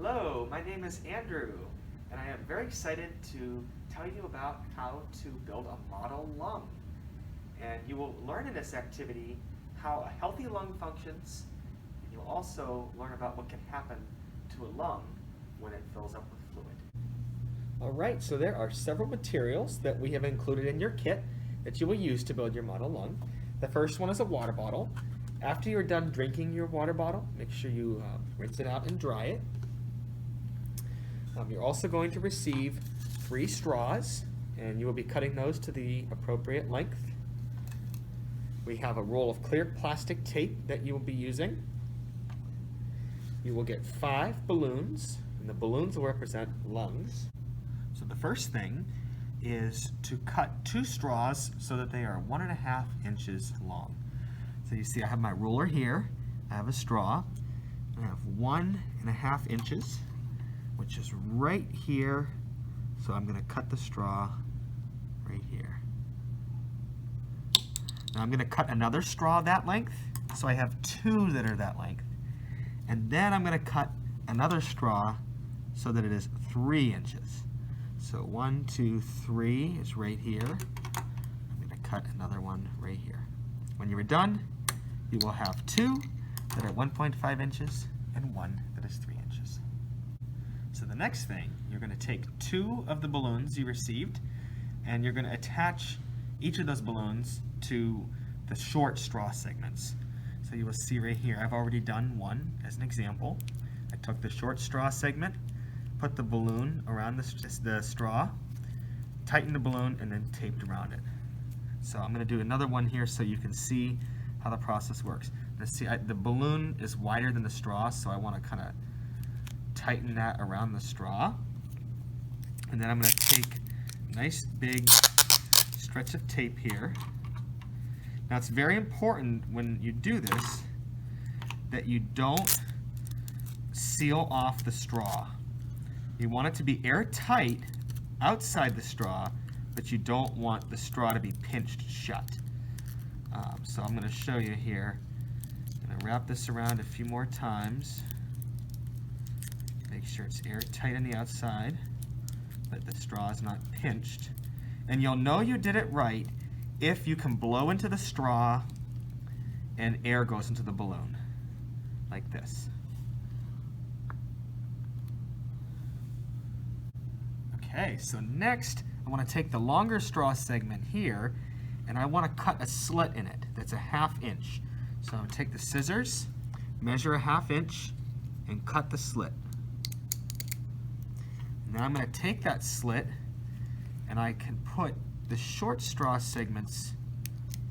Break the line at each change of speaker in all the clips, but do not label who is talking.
Hello, my name is Andrew, and I am very excited to tell you about how to build a model lung. And you will learn in this activity how a healthy lung functions, and you'll also learn about what can happen to a lung when it fills up with fluid. All right, so there are several materials that we have included in your kit that you will use to build your model lung. The first one is a water bottle. After you're done drinking your water bottle, make sure you rinse it out and dry it. You're also going to receive 3 straws, and you will be cutting those to the appropriate length. We have a roll of clear plastic tape that you will be using. You will get 5 balloons, and the balloons will represent lungs. So the first thing is to cut 2 straws so that they are 1.5 inches long. So you see I have my ruler here, I have a straw, I have 1.5 inches, which is right here. So I'm going to cut the straw right here. Now I'm going to cut another straw that length, so I have 2 that are that length. And then I'm going to cut another straw so that it is 3 inches. So 1, 2, 3 is right here. I'm going to cut another one right here. When you are done, you will have 2 that are 1.5 inches and 1 that is 3 inches. So the next thing, you're going to take 2 of the balloons you received, and you're going to attach each of those balloons to the short straw segments. So you will see right here, I've already done one as an example. I took the short straw segment, put the balloon around the straw, tightened the balloon, and then taped around it. So I'm going to do another one here so you can see how the process works. Now see, the balloon is wider than the straw, so I want to kind of tighten that around the straw. And then I'm going to take a nice big stretch of tape here. Now it's very important when you do this that you don't seal off the straw. You want it to be airtight outside the straw, but you don't want the straw to be pinched shut. So I'm going to show you here. I'm going to wrap this around a few more times. Make sure it's airtight on the outside, but the straw is not pinched. And you'll know you did it right if you can blow into the straw and air goes into the balloon, like this. Okay, so next I want to take the longer straw segment here, and I want to cut a slit in it that's 1/2 inch. So I'm going to take the scissors, measure 1/2 inch, and cut the slit. Now I'm going to take that slit, and I can put the short straw segments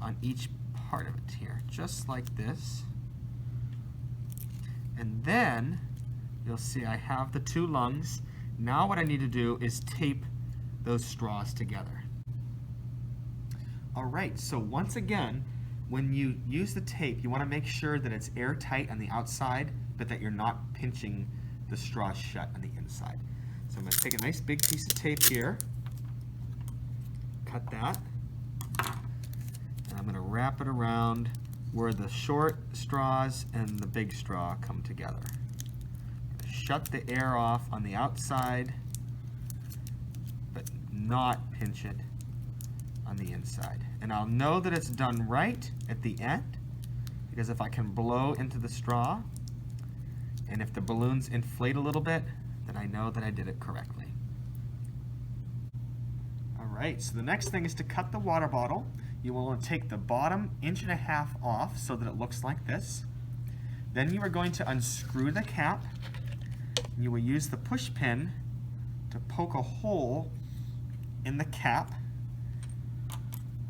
on each part of it here, just like this. And then you'll see I have the 2 lungs. Now what I need to do is tape those straws together. All right, so once again, when you use the tape, you want to make sure that it's airtight on the outside, but that you're not pinching the straw shut on the inside. So I'm going to take a nice big piece of tape here, cut that, and I'm going to wrap it around where the short straws and the big straw come together. Shut the air off on the outside, but not pinch it on the inside. And I'll know that it's done right at the end, because if I can blow into the straw, and if the balloons inflate a little bit, then I know that I did it correctly. All right, so the next thing is to cut the water bottle. You will take the bottom 1.5 inches off so that it looks like this. Then you are going to unscrew the cap. You will use the push pin to poke a hole in the cap,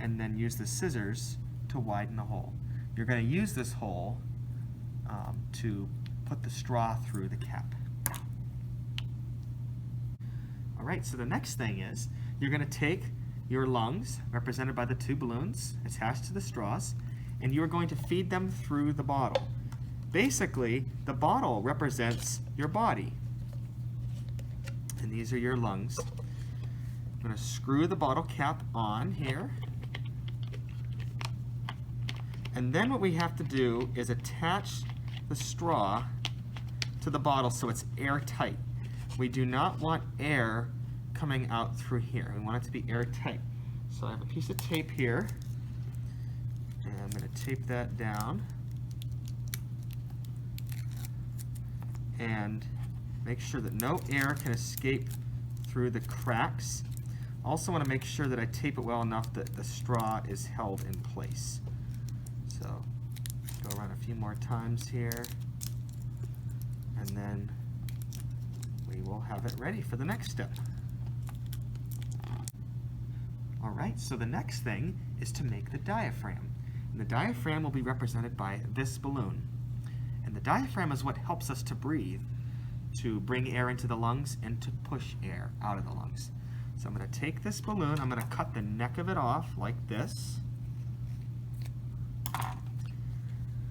and then use the scissors to widen the hole. You're going to use this hole to put the straw through the cap. All right, so the next thing is you're going to take your lungs, represented by the 2 balloons attached to the straws, and you are going to feed them through the bottle. Basically, the bottle represents your body, and these are your lungs. I'm going to screw the bottle cap on here, and then what we have to do is attach the straw to the bottle so it's airtight. We do not want air coming out through here. We want it to be airtight. So I have a piece of tape here, and I'm going to tape that down and make sure that no air can escape through the cracks. Also want to make sure that I tape it well enough that the straw is held in place. So go around a few more times here, and then we will have it ready for the next step. All right, so the next thing is to make the diaphragm. And the diaphragm will be represented by this balloon. And the diaphragm is what helps us to breathe, to bring air into the lungs and to push air out of the lungs. So I'm going to take this balloon, I'm going to cut the neck of it off like this.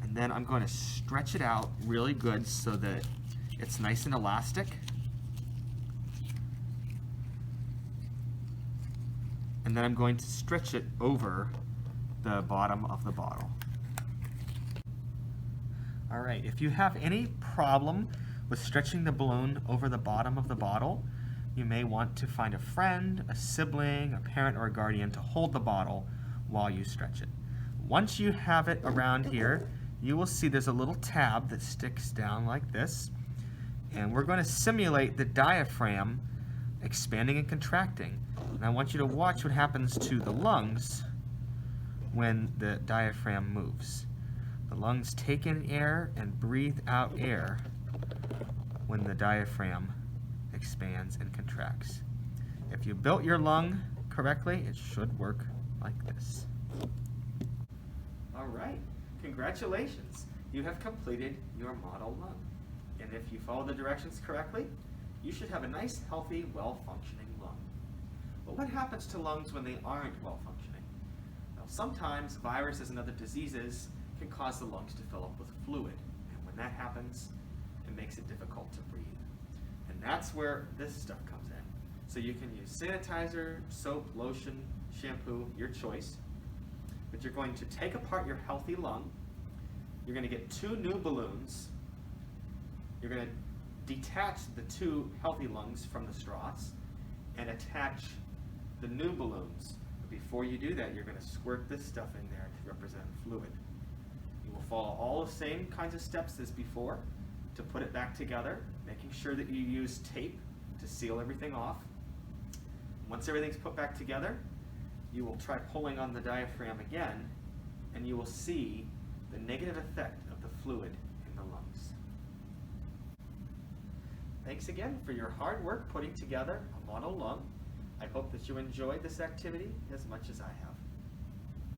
And then I'm going to stretch it out really good so that it's nice and elastic. And then I'm going to stretch it over the bottom of the bottle. All right, if you have any problem with stretching the balloon over the bottom of the bottle, you may want to find a friend, a sibling, a parent, or a guardian to hold the bottle while you stretch it. Once you have it around here, you will see there's a little tab that sticks down like this, and we're going to simulate the diaphragm expanding and contracting. And I want you to watch what happens to the lungs when the diaphragm moves. The lungs take in air and breathe out air when the diaphragm expands and contracts. If you built your lung correctly, it should work like this. All right, congratulations. You have completed your model lung. And if you follow the directions correctly, you should have a nice, healthy, well-functioning lung. But what happens to lungs when they aren't well-functioning? Well, sometimes viruses and other diseases can cause the lungs to fill up with fluid. And when that happens, it makes it difficult to breathe. And that's where this stuff comes in. So you can use sanitizer, soap, lotion, shampoo, your choice. But you're going to take apart your healthy lung. You're going to get 2 new balloons. You're going to detach the 2 healthy lungs from the straws and attach the new balloons. But before you do that, you're going to squirt this stuff in there to represent fluid. You will follow all the same kinds of steps as before to put it back together, making sure that you use tape to seal everything off. Once everything's put back together, you will try pulling on the diaphragm again, and you will see the negative effect of the fluid in the lungs. Thanks again for your hard work putting together a model lung. I hope that you enjoyed this activity as much as I have.